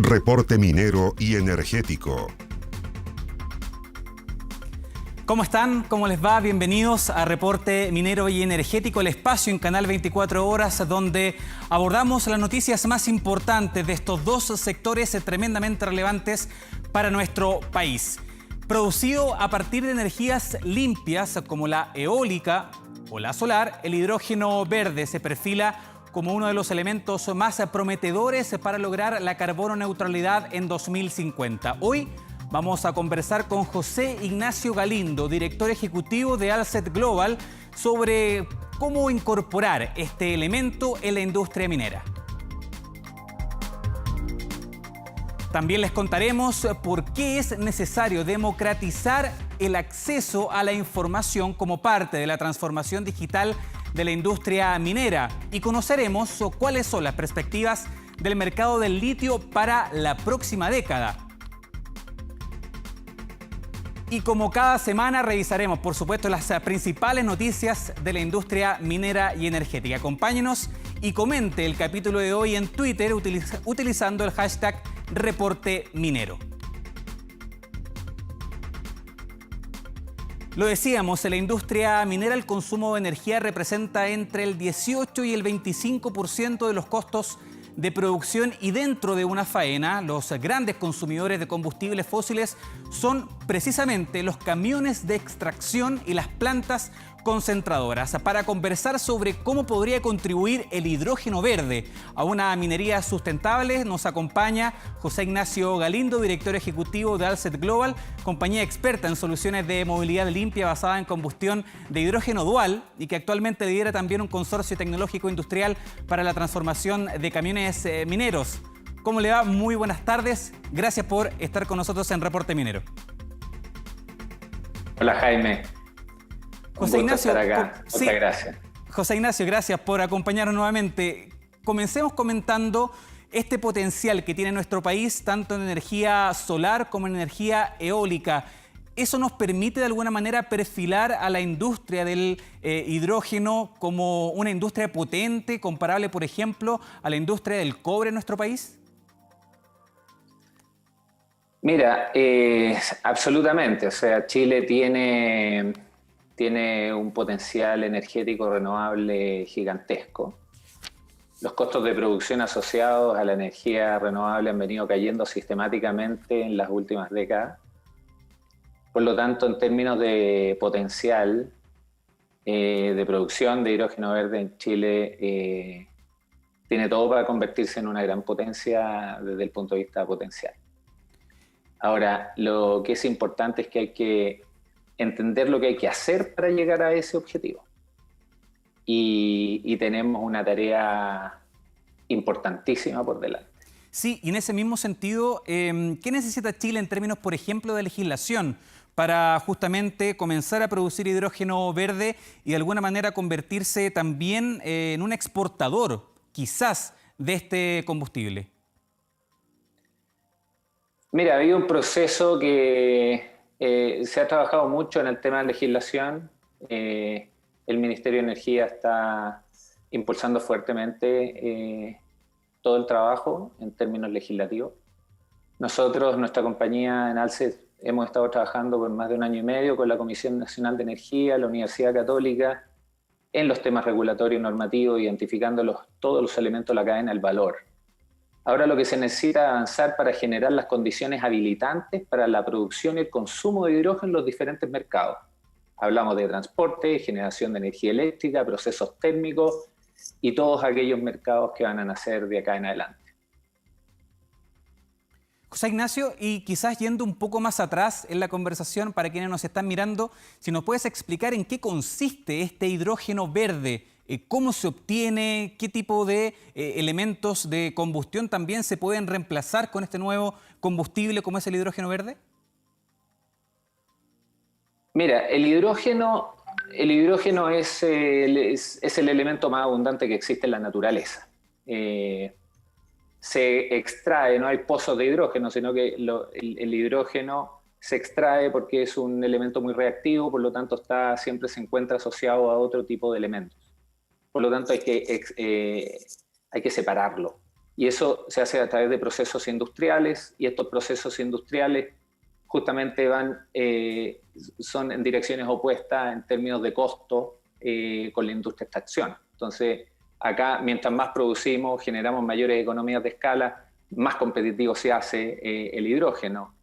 Reporte minero y energético. ¿Cómo están? ¿Cómo les va? Bienvenidos a Reporte Minero y Energético, el espacio en Canal 24 Horas donde abordamos las noticias más importantes de estos dos sectores tremendamente relevantes para nuestro país. Producido a partir de energías limpias como la eólica o la solar, el hidrógeno verde se perfila como uno de los elementos más prometedores para lograr la carbono neutralidad en 2050. Hoy vamos a conversar con José Ignacio Galindo, director ejecutivo de Alset Global, sobre cómo incorporar este elemento en la industria minera. También les contaremos por qué es necesario democratizar el acceso a la información como parte de la transformación digital de la industria minera y conoceremos cuáles son las perspectivas del mercado del litio para la próxima década. Y como cada semana revisaremos, por supuesto, las principales noticias de la industria minera y energética. Acompáñenos y comente el capítulo de hoy en Twitter utilizando el hashtag Reporte Minero. Lo decíamos, en la industria minera el consumo de energía representa entre el 18 y el 25% de los costos de producción y dentro de una faena, los grandes consumidores de combustibles fósiles son precisamente los camiones de extracción y las plantas concentradoras. Para conversar sobre cómo podría contribuir el hidrógeno verde a una minería sustentable, nos acompaña José Ignacio Galindo, director ejecutivo de Alset Global, compañía experta en soluciones de movilidad limpia basada en combustión de hidrógeno dual y que actualmente lidera también un consorcio tecnológico industrial para la transformación de camiones mineros. ¿Cómo le va? Muy buenas tardes. Gracias por estar con nosotros en Reporte Minero. Hola, Jaime. José Ignacio, estar acá. Muchas gracias. José Ignacio, gracias por acompañarnos nuevamente. Comencemos comentando este potencial que tiene nuestro país, tanto en energía solar como en energía eólica. ¿Eso nos permite de alguna manera perfilar a la industria del hidrógeno como una industria potente, comparable, por ejemplo, a la industria del cobre en nuestro país? Mira, absolutamente. O sea, Chile tiene un potencial energético renovable gigantesco. Los costos de producción asociados a la energía renovable han venido cayendo sistemáticamente en las últimas décadas. Por lo tanto, en términos de potencial de producción de hidrógeno verde en Chile, tiene todo para convertirse en una gran potencia desde el punto de vista potencial. Ahora, lo que es importante es que hay que entender lo que hay que hacer para llegar a ese objetivo. Y tenemos una tarea importantísima por delante. Sí, y en ese mismo sentido, ¿qué necesita Chile en términos, por ejemplo, de legislación para justamente comenzar a producir hidrógeno verde y de alguna manera convertirse también en un exportador, quizás, de este combustible? Mira, ha habido un proceso que se ha trabajado mucho en el tema de legislación. El Ministerio de Energía está impulsando fuertemente todo el trabajo en términos legislativos. Nosotros, nuestra compañía en Alset, hemos estado trabajando por más de 1 año y medio con la Comisión Nacional de Energía, la Universidad Católica, en los temas regulatorios y normativos, identificando todos los elementos de la cadena del valor. Ahora lo que se necesita es avanzar para generar las condiciones habilitantes para la producción y el consumo de hidrógeno en los diferentes mercados. Hablamos de transporte, generación de energía eléctrica, procesos térmicos y todos aquellos mercados que van a nacer de acá en adelante. José Ignacio, y quizás yendo un poco más atrás en la conversación para quienes nos están mirando, si nos puedes explicar en qué consiste este hidrógeno verde, cómo se obtiene, qué tipo de elementos de combustión también se pueden reemplazar con este nuevo combustible como es el hidrógeno verde. Mira, el hidrógeno es el elemento más abundante que existe en la naturaleza. Se extrae, no hay pozos de hidrógeno, sino que el hidrógeno se extrae porque es un elemento muy reactivo, por lo tanto siempre se encuentra asociado a otro tipo de elementos. Por lo tanto hay que separarlo. Y eso se hace a través de procesos industriales, y estos procesos industriales justamente son en direcciones opuestas en términos de costo con la industria de extracción. Entonces, acá, mientras más producimos, generamos mayores economías de escala, más competitivo se hace el hidrógeno.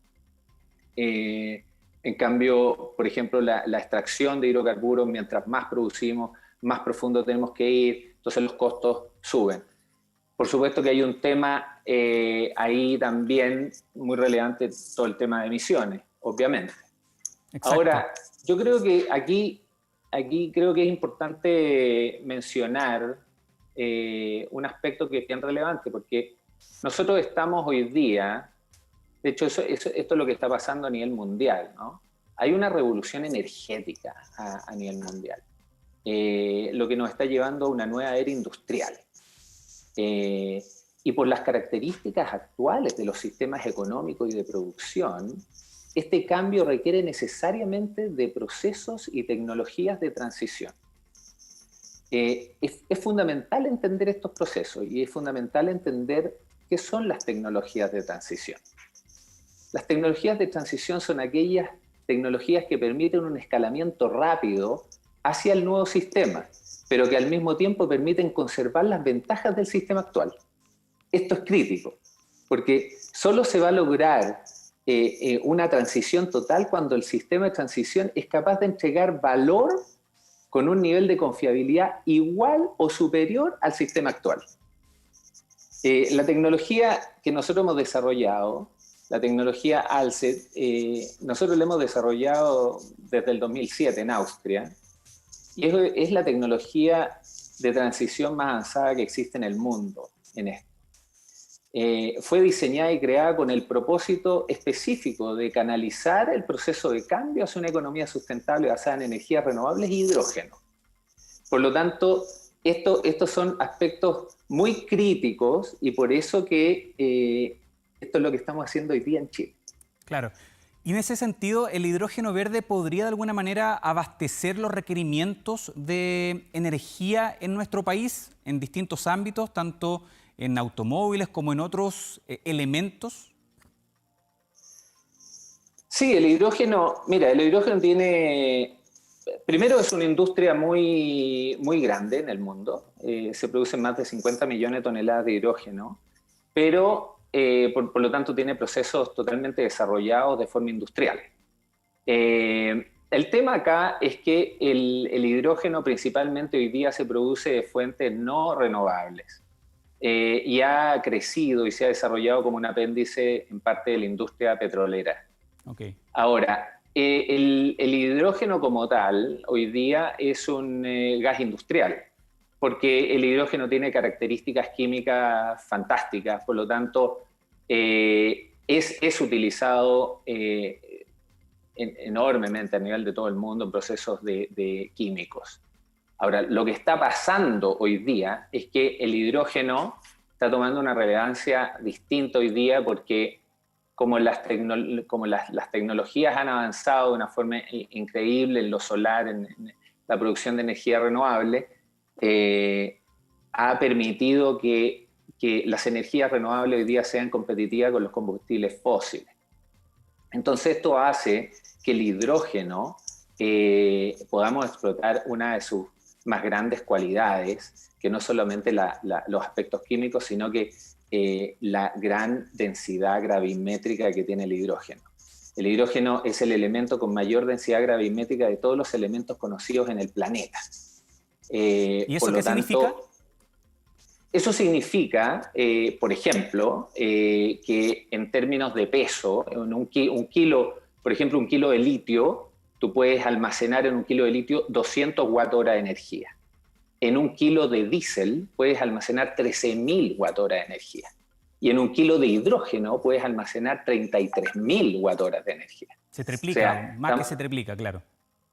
En cambio, por ejemplo, la extracción de hidrocarburos, mientras más producimos, más profundo tenemos que ir, entonces los costos suben. Por supuesto que hay un tema ahí también muy relevante, todo el tema de emisiones, obviamente. Exacto. Ahora, yo creo que aquí creo que es importante mencionar un aspecto que es bien relevante, porque nosotros estamos hoy día, de hecho esto es lo que está pasando a nivel mundial, ¿no? Hay una revolución energética a nivel mundial, lo que nos está llevando a una nueva era industrial. Y por las características actuales de los sistemas económicos y de producción, este cambio requiere necesariamente de procesos y tecnologías de transición. Es fundamental entender estos procesos y es fundamental entender qué son las tecnologías de transición. Las tecnologías de transición son aquellas tecnologías que permiten un escalamiento rápido hacia el nuevo sistema, pero que al mismo tiempo permiten conservar las ventajas del sistema actual. Esto es crítico, porque solo se va a lograr una transición total cuando el sistema de transición es capaz de entregar valor con un nivel de confiabilidad igual o superior al sistema actual. La tecnología que nosotros hemos desarrollado, la tecnología ALSET, nosotros la hemos desarrollado desde el 2007 en Austria, y es la tecnología de transición más avanzada que existe en el mundo en esto. Fue diseñada y creada con el propósito específico de canalizar el proceso de cambio hacia una economía sustentable basada en energías renovables y hidrógeno. Por lo tanto, estos son aspectos muy críticos y por eso que esto es lo que estamos haciendo hoy día en Chile. Claro. Y en ese sentido, ¿el hidrógeno verde podría de alguna manera abastecer los requerimientos de energía en nuestro país en distintos ámbitos, tanto en automóviles como en otros elementos? Sí, el hidrógeno, mira, el hidrógeno tiene, primero es una industria muy, muy grande en el mundo, se producen más de 50 millones de toneladas de hidrógeno, pero por lo tanto tiene procesos totalmente desarrollados de forma industrial. El tema acá es que el hidrógeno principalmente hoy día se produce de fuentes no renovables. Y ha crecido y se ha desarrollado como un apéndice en parte de la industria petrolera. Okay. Ahora, el hidrógeno como tal, hoy día es un gas industrial, porque el hidrógeno tiene características químicas fantásticas, por lo tanto, es utilizado enormemente a nivel de todo el mundo en procesos de químicos. Ahora, lo que está pasando hoy día es que el hidrógeno está tomando una relevancia distinta hoy día porque como las tecnologías han avanzado de una forma increíble en lo solar, en la producción de energía renovable, ha permitido que las energías renovables hoy día sean competitivas con los combustibles fósiles. Entonces esto hace que el hidrógeno podamos explotar una de sus más grandes cualidades, que no solamente los aspectos químicos, sino que la gran densidad gravimétrica que tiene el hidrógeno. El hidrógeno es el elemento con mayor densidad gravimétrica de todos los elementos conocidos en el planeta. ¿Y eso qué significa? Eso significa, por ejemplo, que en términos de peso, un kilo, por ejemplo, un kilo de litio, tú puedes almacenar en un kilo de litio 200 watt-hora de energía. En un kilo de diésel puedes almacenar 13.000 watt-hora de energía. Y en un kilo de hidrógeno puedes almacenar 33.000 watt-horas de energía. Se triplica, o sea, más que se triplica, claro.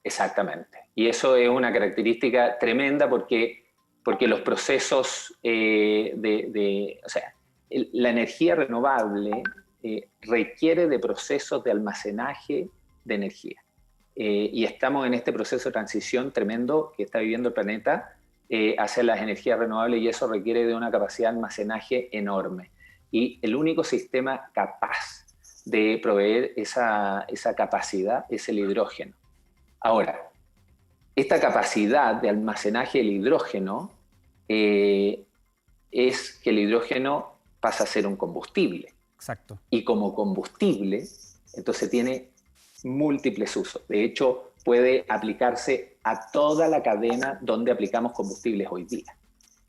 Exactamente. Y eso es una característica tremenda porque los procesos o sea, la energía renovable requiere de procesos de almacenaje de energía. Y estamos en este proceso de transición tremendo que está viviendo el planeta hacia las energías renovables y eso requiere de una capacidad de almacenaje enorme. Y el único sistema capaz de proveer esa capacidad es el hidrógeno. Ahora, esta capacidad de almacenaje del hidrógeno es que el hidrógeno pasa a ser un combustible. Exacto. Y como combustible, entonces tiene múltiples usos. De hecho, puede aplicarse a toda la cadena donde aplicamos combustibles hoy día.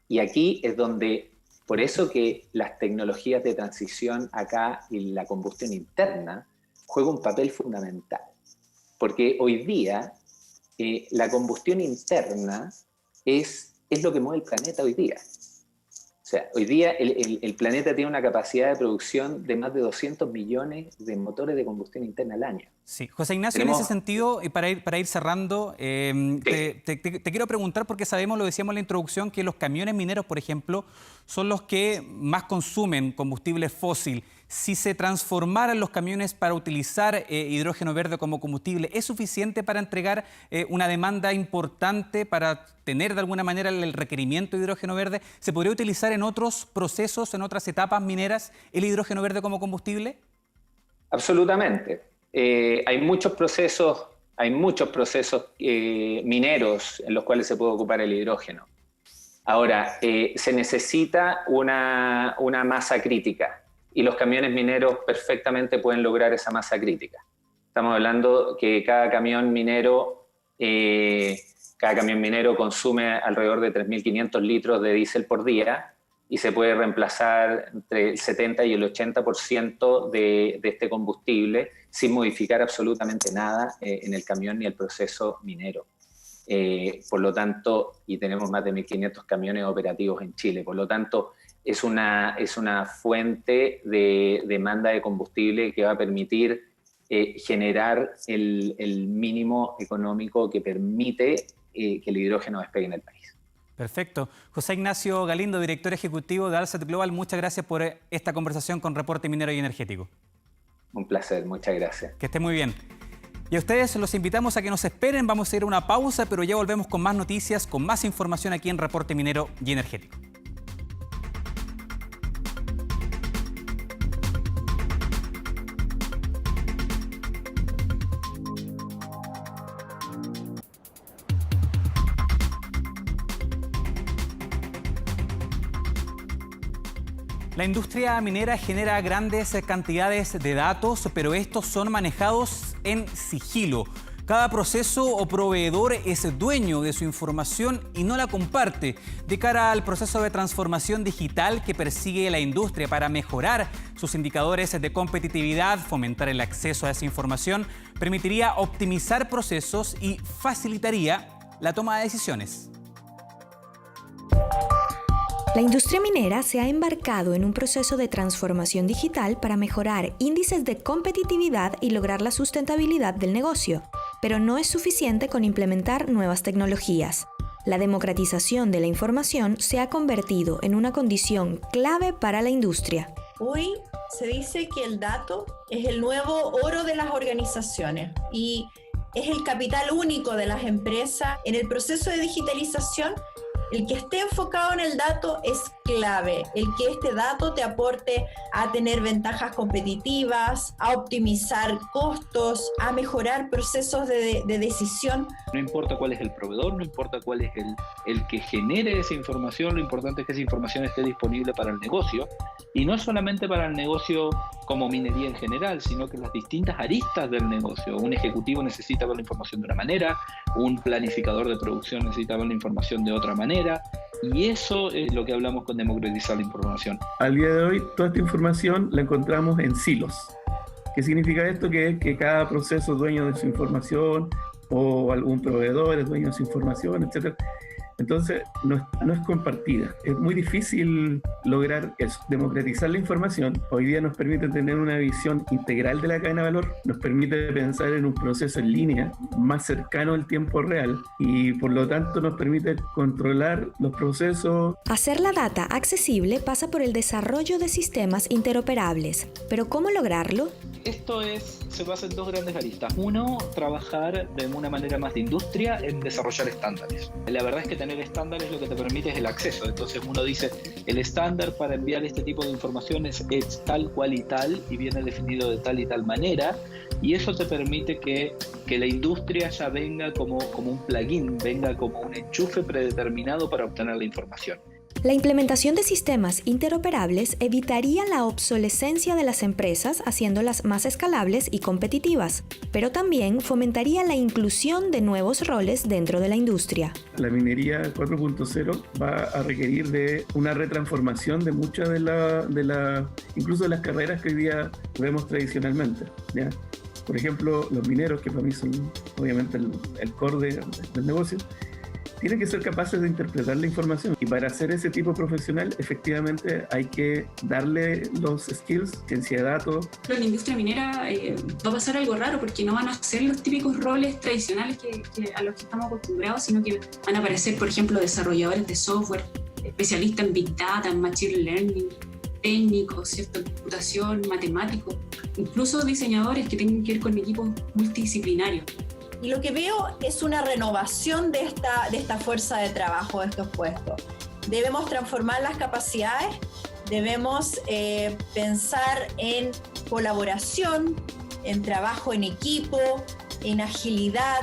Y aquí es donde, por eso que las tecnologías de transición acá y la combustión interna juegan un papel fundamental. Porque hoy día la combustión interna es lo que mueve el planeta hoy día. O sea, hoy día el planeta tiene una capacidad de producción de más de 200 millones de motores de combustión interna al año. Sí, José Ignacio, en ese sentido, para ir cerrando, sí. te quiero preguntar, porque sabemos, lo decíamos en la introducción, que los camiones mineros, por ejemplo, son los que más consumen combustible fósil. Si se transformaran los camiones para utilizar hidrógeno verde como combustible, ¿es suficiente para entregar una demanda importante, para tener de alguna manera el requerimiento de hidrógeno verde? ¿Se podría utilizar en otros procesos, en otras etapas mineras, el hidrógeno verde como combustible? Absolutamente. Hay muchos procesos mineros en los cuales se puede ocupar el hidrógeno. Ahora, se necesita una masa crítica y los camiones mineros perfectamente pueden lograr esa masa crítica. Estamos hablando que cada camión minero consume alrededor de 3.500 litros de diésel por día y se puede reemplazar entre el 70 y el 80% de este combustible sin modificar absolutamente nada en el camión ni el proceso minero. Por lo tanto, y tenemos más de 1.500 camiones operativos en Chile, por lo tanto, es una fuente de demanda de combustible que va a permitir generar el mínimo económico que permite que el hidrógeno despegue en el país. Perfecto. José Ignacio Galindo, director ejecutivo de Alset Global, muchas gracias por esta conversación con Reporte Minero y Energético. Un placer, muchas gracias. Que esté muy bien. Y a ustedes los invitamos a que nos esperen, vamos a ir a una pausa, pero ya volvemos con más noticias, con más información aquí en Reporte Minero y Energético. La industria minera genera grandes cantidades de datos, pero estos son manejados en sigilo. Cada proceso o proveedor es dueño de su información y no la comparte. De cara al proceso de transformación digital que persigue la industria para mejorar sus indicadores de competitividad, fomentar el acceso a esa información, permitiría optimizar procesos y facilitaría la toma de decisiones. La industria minera se ha embarcado en un proceso de transformación digital para mejorar índices de competitividad y lograr la sustentabilidad del negocio, pero no es suficiente con implementar nuevas tecnologías. La democratización de la información se ha convertido en una condición clave para la industria. Hoy se dice que el dato es el nuevo oro de las organizaciones y es el capital único de las empresas. En el proceso de digitalización, el que esté enfocado en el dato es clave, el que este dato te aporte a tener ventajas competitivas, a optimizar costos, a mejorar procesos de decisión. No importa cuál es el proveedor, no importa cuál es el que genere esa información, lo importante es que esa información esté disponible para el negocio, y no solamente para el negocio como minería en general, sino que las distintas aristas del negocio. Un ejecutivo necesita ver la información de una manera, un planificador de producción necesita ver la información de otra manera, y eso es lo que hablamos con democratizar la información. Al día de hoy, toda esta información la encontramos en silos. ¿Qué significa esto? Que cada proceso es dueño de su información, o algún proveedor es dueño de su información, etc. Entonces, no es compartida. Es muy difícil lograr eso. Democratizar la información hoy día nos permite tener una visión integral de la cadena de valor, nos permite pensar en un proceso en línea más cercano al tiempo real y por lo tanto nos permite controlar los procesos. Hacer la data accesible pasa por el desarrollo de sistemas interoperables. ¿Pero cómo lograrlo? Esto se basa en dos grandes aristas. Uno, trabajar de una manera más de industria en desarrollar estándares. La verdad es que tener estándares lo que te permite es el acceso. Entonces uno dice, el estándar para enviar este tipo de informaciones es tal cual y tal, y viene definido de tal y tal manera, y eso te permite que la industria ya venga como un plugin, venga como un enchufe predeterminado para obtener la información. La implementación de sistemas interoperables evitaría la obsolescencia de las empresas, haciéndolas más escalables y competitivas, pero también fomentaría la inclusión de nuevos roles dentro de la industria. La minería 4.0 va a requerir de una retransformación de muchas incluso de las carreras que hoy día vemos tradicionalmente, ¿ya? Por ejemplo, los mineros, que para mí son obviamente el core del negocio, tienen que ser capaces de interpretar la información, y para hacer ese tipo profesional efectivamente hay que darle los skills, ciencia de datos. En la industria minera va a pasar algo raro, porque no van a ser los típicos roles tradicionales a los que estamos acostumbrados, sino que van a aparecer, por ejemplo, desarrolladores de software, especialistas en Big Data, en Machine Learning, técnicos, ¿cierto?, computación, matemáticos, incluso diseñadores que tengan que ver con equipos multidisciplinarios. Y lo que veo es una renovación de esta fuerza de trabajo, de estos puestos. Debemos transformar las capacidades, debemos pensar en colaboración, en trabajo en equipo, en agilidad.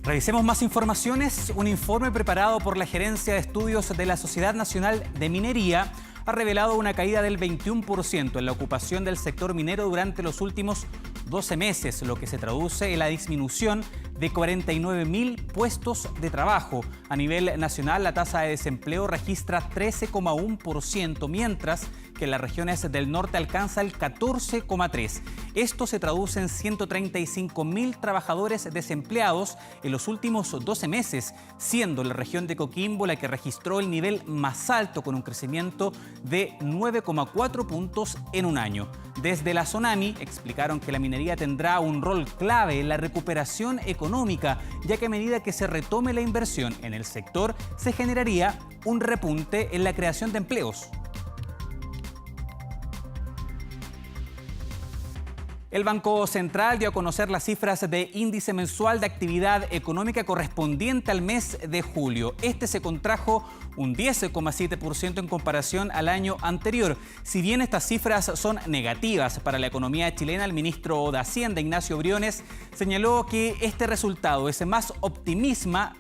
Revisemos más informaciones. Un informe preparado por la Gerencia de Estudios de la Sociedad Nacional de Minería ha revelado una caída del 21% en la ocupación del sector minero durante los últimos 12 meses, lo que se traduce en la disminución de 49.000 puestos de trabajo. A nivel nacional, la tasa de desempleo registra 13,1%, mientras que en las regiones del norte alcanza el 14,3%. Esto se traduce en 135.000 trabajadores desempleados en los últimos 12 meses, siendo la región de Coquimbo la que registró el nivel más alto, con un crecimiento de 9,4 puntos en un año. Desde la SONAMI explicaron que la minería tendrá un rol clave en la recuperación económica, ya que a medida que se retome la inversión en el sector, se generaría un repunte en la creación de empleos. El Banco Central dio a conocer las cifras de índice mensual de actividad económica correspondiente al mes de julio. Este se contrajo un 10,7% en comparación al año anterior. Si bien estas cifras son negativas para la economía chilena, el ministro de Hacienda, Ignacio Briones, señaló que este resultado es más optimista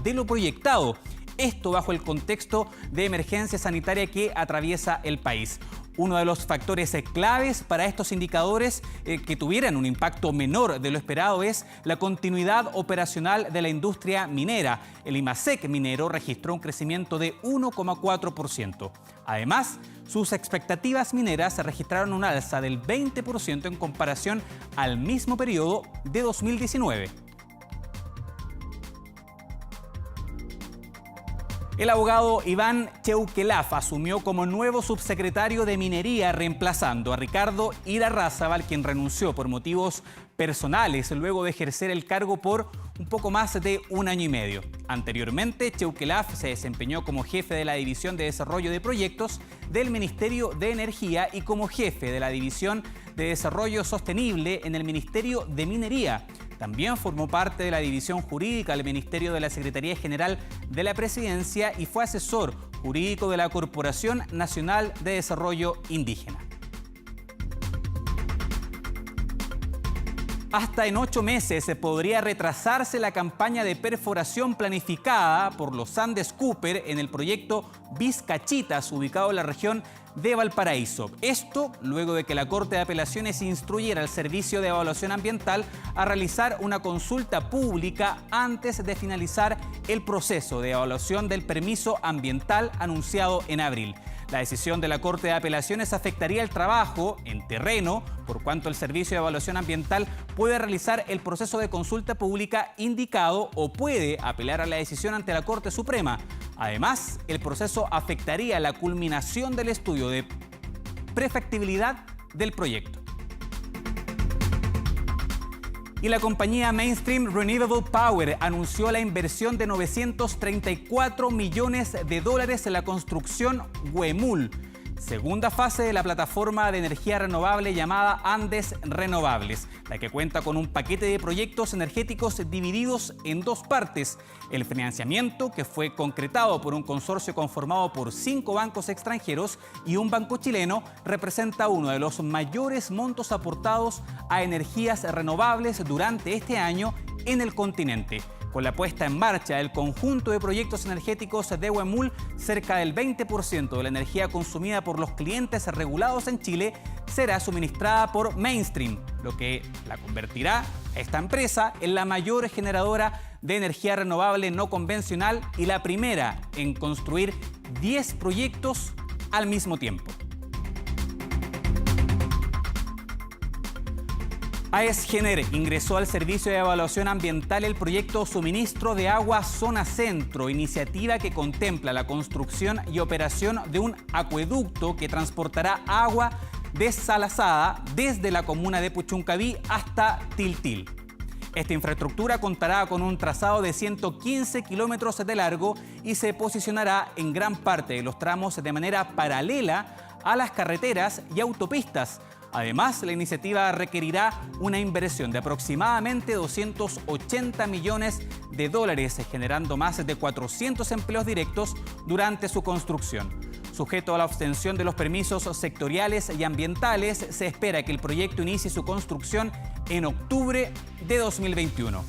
de lo proyectado. Esto bajo el contexto de emergencia sanitaria que atraviesa el país. Uno de los factores claves para estos indicadores que tuvieran un impacto menor de lo esperado es la continuidad operacional de la industria minera. El IMASEC minero registró un crecimiento de 1,4%. Además, sus expectativas mineras registraron un alza del 20% en comparación al mismo periodo de 2019. El abogado Iván Cheuquelaf asumió como nuevo subsecretario de Minería, reemplazando a Ricardo Irarrázaval, quien renunció por motivos personales luego de ejercer el cargo por un poco más de un año y medio. Anteriormente, Cheuquelaf se desempeñó como jefe de la División de Desarrollo de Proyectos del Ministerio de Energía y como jefe de la División de Desarrollo Sostenible en el Ministerio de Minería. También formó parte de la división jurídica del Ministerio de la Secretaría General de la Presidencia y fue asesor jurídico de la Corporación Nacional de Desarrollo Indígena. Hasta en 8 meses se podría retrasarse la campaña de perforación planificada por los Andes Cooper en el proyecto Vizcachitas, ubicado en la región de Valparaíso. Esto luego de que la Corte de Apelaciones instruyera al Servicio de Evaluación Ambiental a realizar una consulta pública antes de finalizar el proceso de evaluación del permiso ambiental anunciado en abril. La decisión de la Corte de Apelaciones afectaría el trabajo en terreno, por cuanto el Servicio de Evaluación Ambiental puede realizar el proceso de consulta pública indicado o puede apelar a la decisión ante la Corte Suprema. Además, el proceso afectaría la culminación del estudio de prefactibilidad del proyecto. Y la compañía Mainstream Renewable Power anunció la inversión de $934 millones en la construcción Huemul, segunda fase de la plataforma de energía renovable llamada Andes Renovables, la que cuenta con un paquete de proyectos energéticos divididos en dos partes. El financiamiento, que fue concretado por un consorcio conformado por 5 bancos extranjeros y un banco chileno, representa uno de los mayores montos aportados a energías renovables durante este año en el continente. Con la puesta en marcha del conjunto de proyectos energéticos de Huemul, cerca del 20% de la energía consumida por los clientes regulados en Chile será suministrada por Mainstream, lo que la convertirá a esta empresa en la mayor generadora de energía renovable no convencional y la primera en construir 10 proyectos al mismo tiempo. AESGener ingresó al Servicio de Evaluación Ambiental el proyecto Suministro de Agua Zona Centro, iniciativa que contempla la construcción y operación de un acueducto que transportará agua desalazada desde la comuna de Puchuncaví hasta Tiltil. Esta infraestructura contará con un trazado de 115 kilómetros de largo y se posicionará en gran parte de los tramos de manera paralela a las carreteras y autopistas. Además, la iniciativa requerirá una inversión de aproximadamente $280 millones, generando más de 400 empleos directos durante su construcción. Sujeto a la obtención de los permisos sectoriales y ambientales, se espera que el proyecto inicie su construcción en octubre de 2021.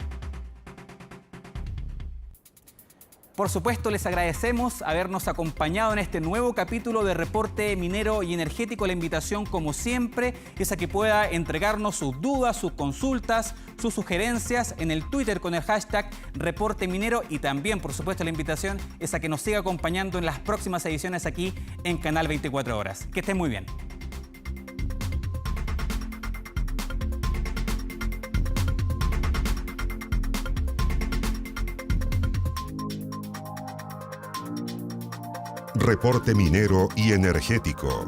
Por supuesto, les agradecemos habernos acompañado en este nuevo capítulo de Reporte Minero y Energético. La invitación, como siempre, es a que pueda entregarnos sus dudas, sus consultas, sus sugerencias en el Twitter con el hashtag Reporte Minero, y también, por supuesto, la invitación es a que nos siga acompañando en las próximas ediciones aquí en Canal 24 Horas. Que estén muy bien. Reporte Minero y Energético.